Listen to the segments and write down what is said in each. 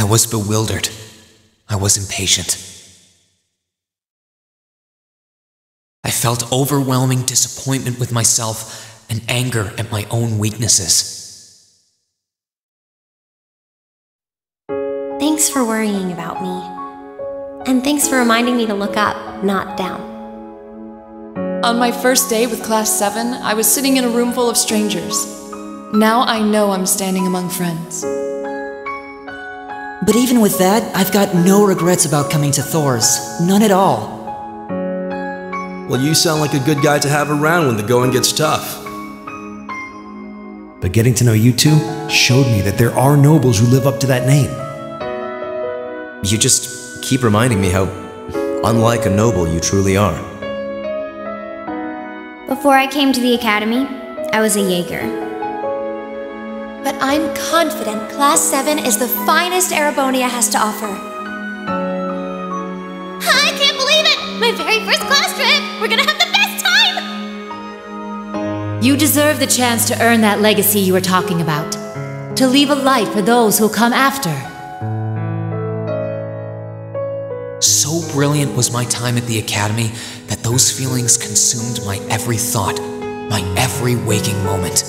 I was bewildered. I was impatient. I felt overwhelming disappointment with myself and anger at my own weaknesses. Thanks for worrying about me. And thanks for reminding me to look up, not down. On my first day with Class 7, I was sitting in a room full of strangers. Now I know I'm standing among friends. But even with that, I've got no regrets about coming to Thor's. None at all. Well, you sound like a good guy to have around when the going gets tough. But getting to know you two showed me that there are nobles who live up to that name. You just keep reminding me how unlike a noble you truly are. Before I came to the academy, I was a Jaeger. But I'm confident Class 7 is the finest Erebonia has to offer. I can't believe it! My very first class trip! We're gonna have the best time! You deserve the chance to earn that legacy you were talking about. To leave a light for those who'll come after. So brilliant was my time at the academy that those feelings consumed my every thought, my every waking moment.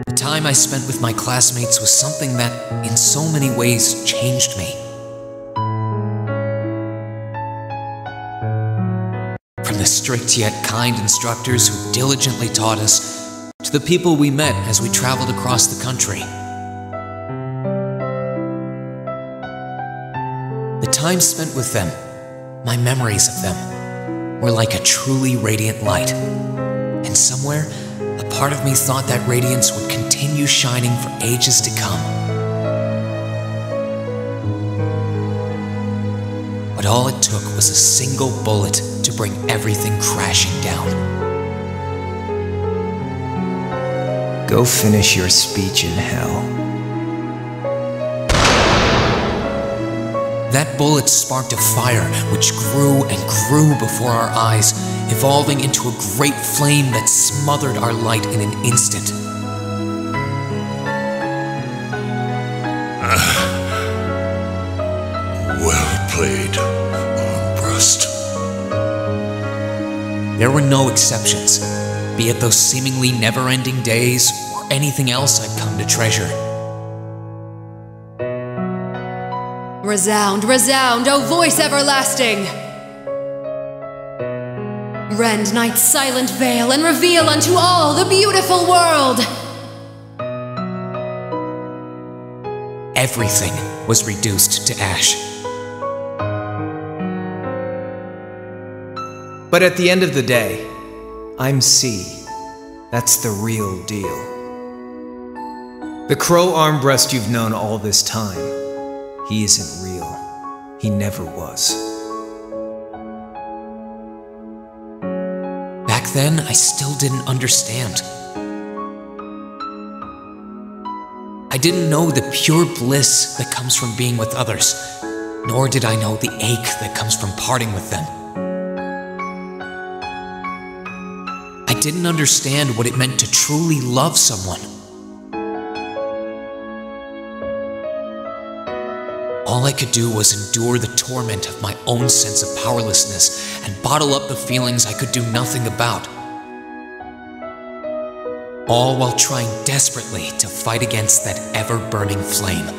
The time I spent with my classmates was something that, in so many ways, changed me. From the strict yet kind instructors who diligently taught us, to the people we met as we traveled across the country. The time spent with them, my memories of them, were like a truly radiant light. And somewhere, a part of me thought that radiance would continue shining for ages to come. But all it took was a single bullet to bring everything crashing down. Go finish your speech in hell. That bullet sparked a fire which grew and grew before our eyes, evolving into a great flame that smothered our light in an instant. Well played, Armbrust. There were no exceptions, be it those seemingly never-ending days or anything else I'd come to treasure. Resound, resound, O voice everlasting! Rend night's silent veil and reveal unto all the beautiful world! Everything was reduced to ash. But at the end of the day, I'm C. That's the real deal. The crow Armbrust you've known all this time, he isn't real. He never was. Back then, I still didn't understand. I didn't know the pure bliss that comes from being with others, nor did I know the ache that comes from parting with them. I didn't understand what it meant to truly love someone. All I could do was endure the torment of my own sense of powerlessness and bottle up the feelings I could do nothing about. All while trying desperately to fight against that ever-burning flame.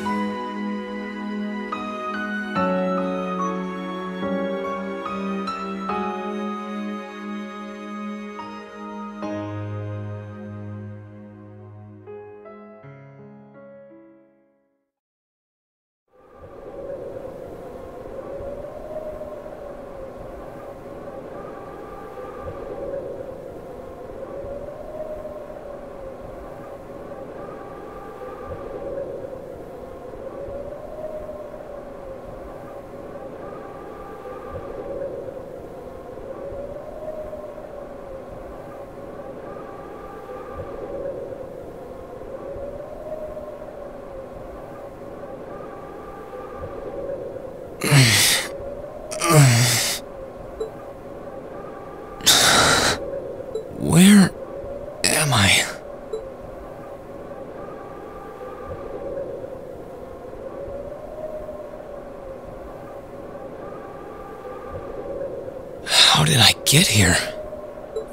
did I get here?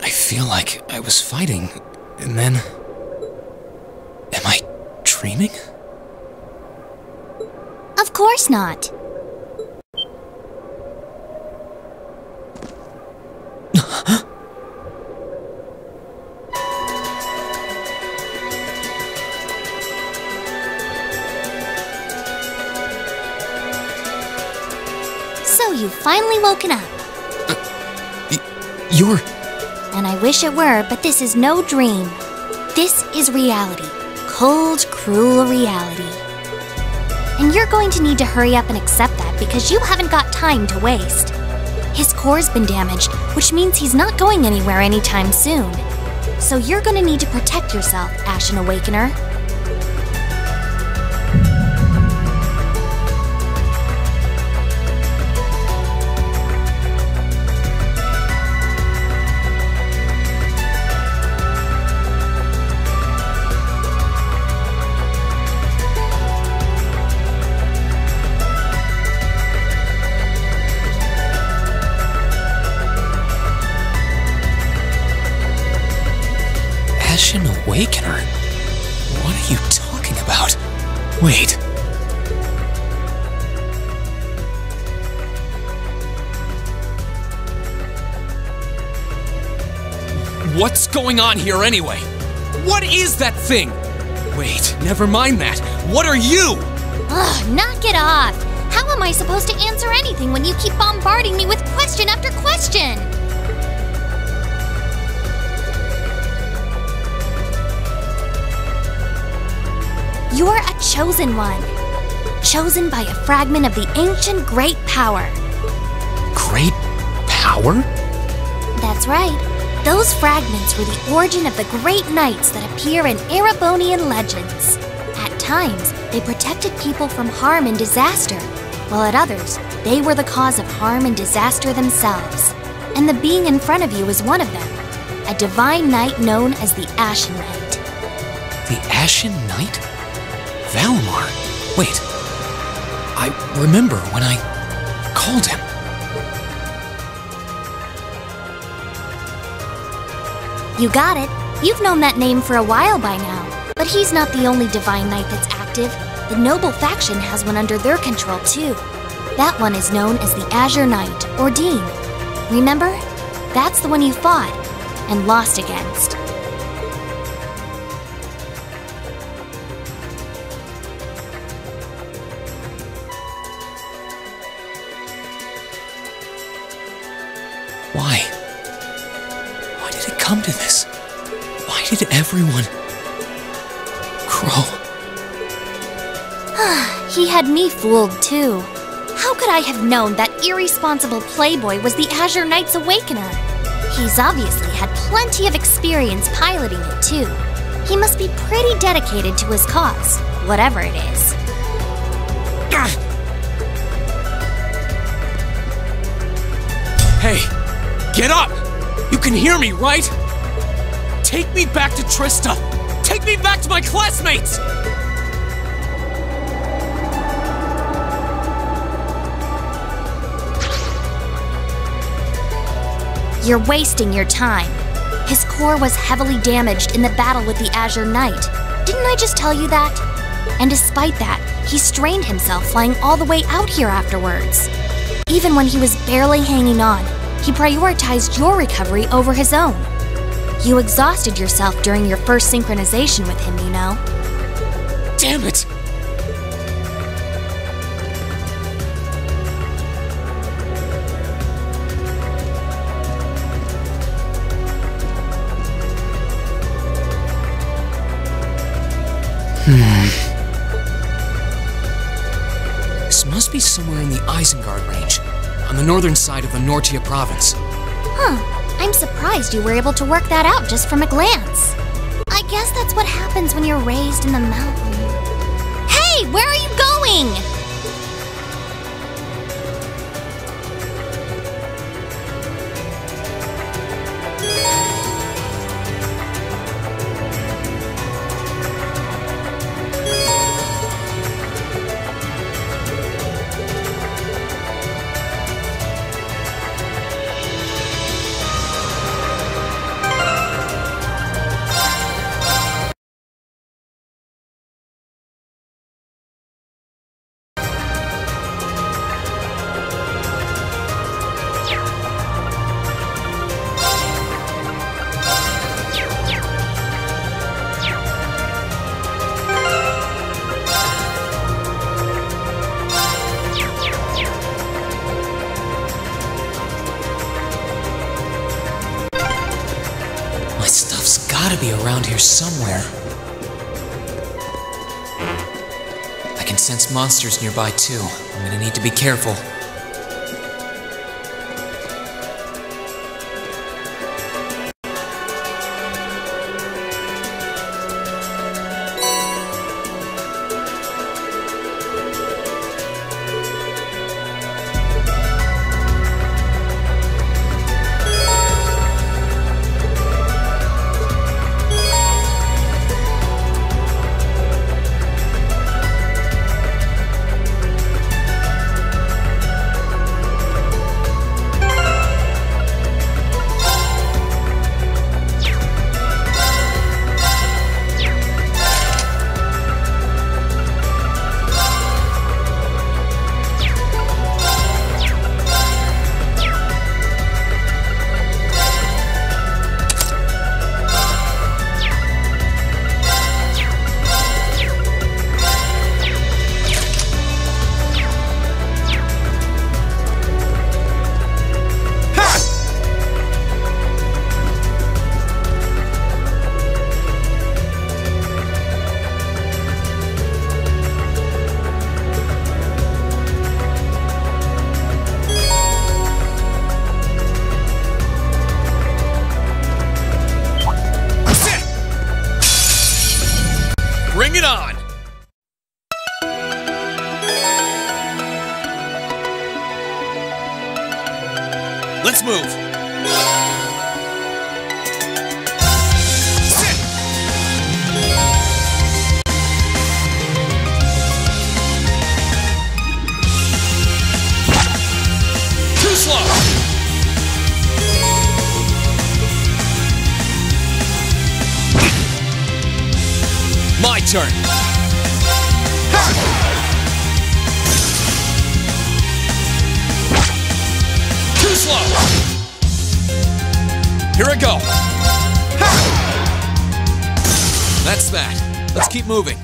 I feel like I was fighting, and then... Am I dreaming? Of course not. So you've finally woken up. You're... And I wish it were, but this is no dream. This is reality. Cold, cruel reality. And you're going to need to hurry up and accept that because you haven't got time to waste. His core's been damaged, which means he's not going anywhere anytime soon. So you're going to need to protect yourself, Ashen Awakener. Ashen Awakener? What are you talking about? Wait. What's going on here anyway? What is that thing? Wait, never mind that. What are you? Ugh, knock it off! How am I supposed to answer anything when you keep bombarding me with question after question? You're a chosen one. Chosen by a fragment of the ancient Great Power. Great Power? That's right. Those fragments were the origin of the great knights that appear in Erebonian legends. At times, they protected people from harm and disaster, while at others, they were the cause of harm and disaster themselves. And the being in front of you is one of them, a divine knight known as the Ashen Knight. The Ashen Knight? Valimar? Wait. I remember when I called him. You got it. You've known that name for a while by now. But he's not the only divine knight that's active. The noble faction has one under their control too. That one is known as the Azure Knight, or Dean. Remember? That's the one you fought and lost against. Why? Why did it come to this? Why did everyone... Crow? He had me fooled too. How could I have known that irresponsible playboy was the Azure Knight's Awakener? He's obviously had plenty of experience piloting it too. He must be pretty dedicated to his cause, whatever it is. Hey! Get up! You can hear me, right? Take me back to Trista! Take me back to my classmates! You're wasting your time. His core was heavily damaged in the battle with the Azure Knight. Didn't I just tell you that? And despite that, he strained himself flying all the way out here afterwards. Even when he was barely hanging on, he prioritized your recovery over his own. You exhausted yourself during your first synchronization with him, you know. Damn it! This must be somewhere in the Isengard range, on the northern side of the Nortia province. I'm surprised you were able to work that out just from a glance. I guess that's what happens when you're raised in the mountain. Hey, where are you going? gotta be around here somewhere. I can sense monsters nearby too. I'm gonna need to be careful. Bring it on! Let's move! Sit! Too slow! My turn! Too slow! Here I go! That's that. Let's keep moving.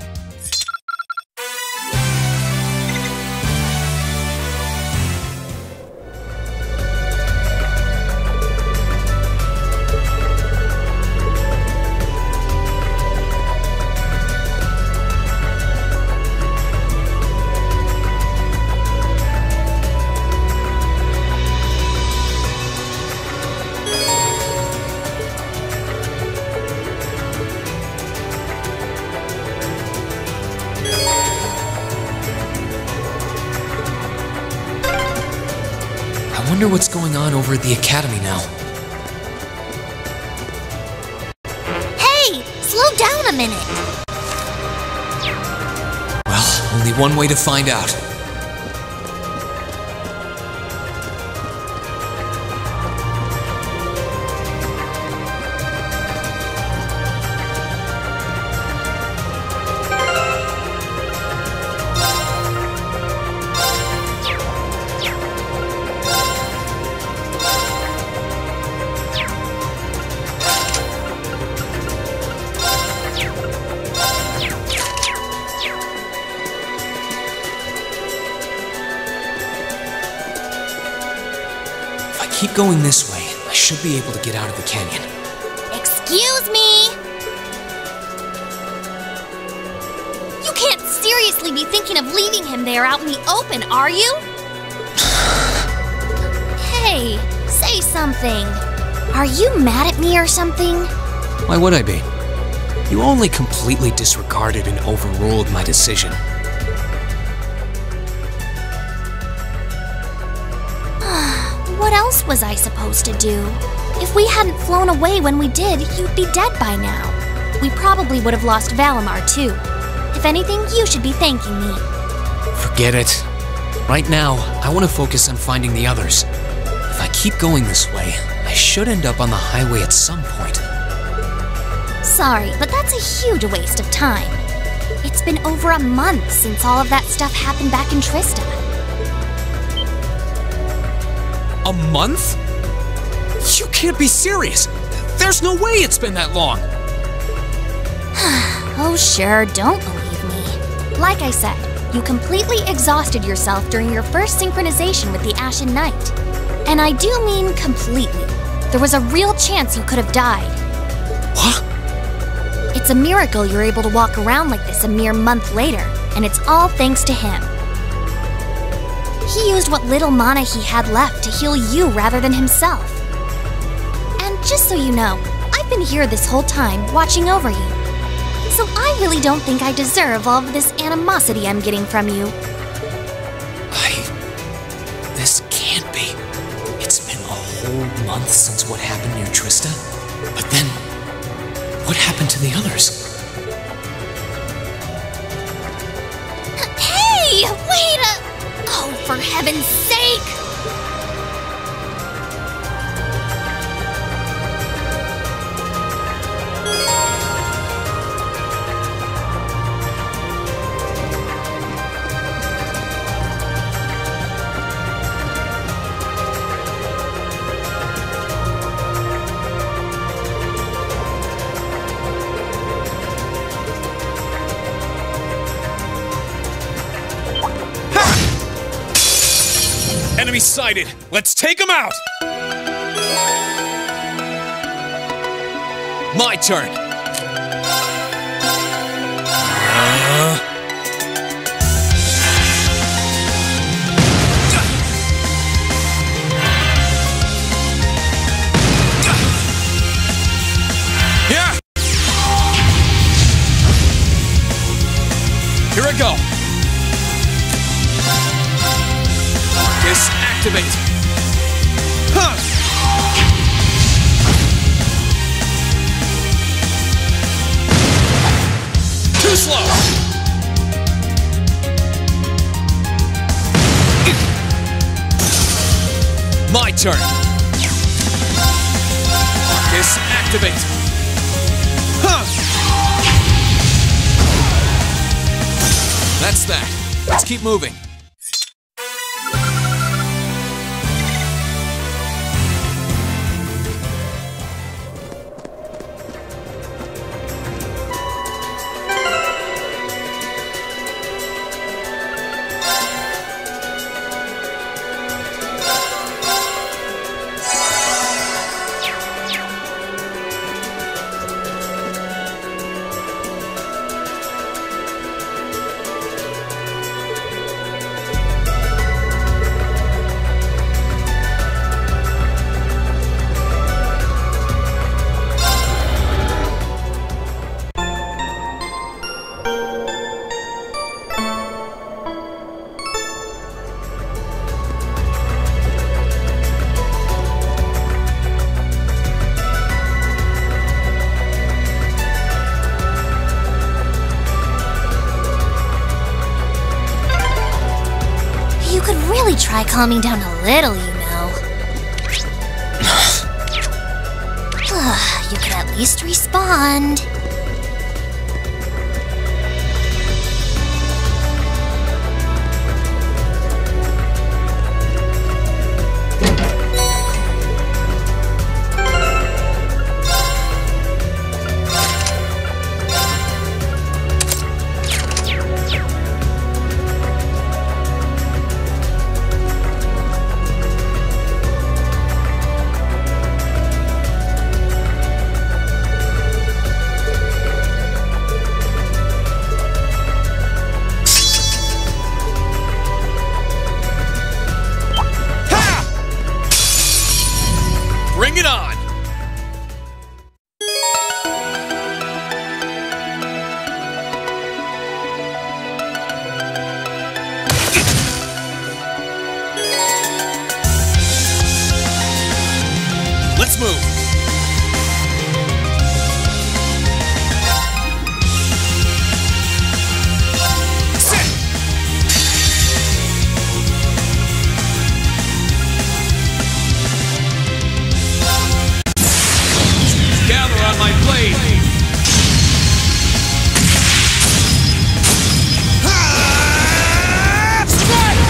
I wonder what's going on over at the academy now. Hey! Slow down a minute! Well, only one way to find out. Keep going this way. I should be able to get out of the canyon. Excuse me! You can't seriously be thinking of leaving him there out in the open, are you? Hey, say something. Are you mad at me or something? Why would I be? You only completely disregarded and overruled my decision. What else was I supposed to do? If we hadn't flown away when we did, you'd be dead by now. We probably would have lost Valimar too. If anything, you should be thanking me. Forget it. Right now, I want to focus on finding the others. If I keep going this way, I should end up on the highway at some point. Sorry, but that's a huge waste of time. It's been over a month since all of that stuff happened back in Trista. A month? You can't be serious! There's no way it's been that long! Oh sure, don't believe me. Like I said, you completely exhausted yourself during your first synchronization with the Ashen Knight. And I do mean completely. There was a real chance you could have died. What? It's a miracle you're able to walk around like this a mere month later, and it's all thanks to him. He used what little mana he had left to heal you rather than himself. And just so you know, I've been here this whole time, watching over you. So I really don't think I deserve all of this animosity I'm getting from you. This can't be. It's been a whole month since what happened near Trista. But then, what happened to the others? Hey! Wait a... Oh, for heaven's sake! Enemy sighted! Let's take him out! My turn! Yeah! Here I go! Activate! Huh! Too slow! My turn! Marcus, activate! Huh! That's that. Let's keep moving. Try calming down a little, you know. You could at least respond. Bring it on! Let's move! On my blade! Strike!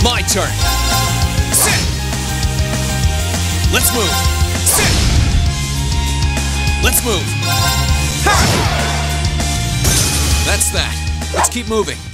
My turn! Sit! Let's move! Sit! Let's move! Ha! That's that. Let's keep moving.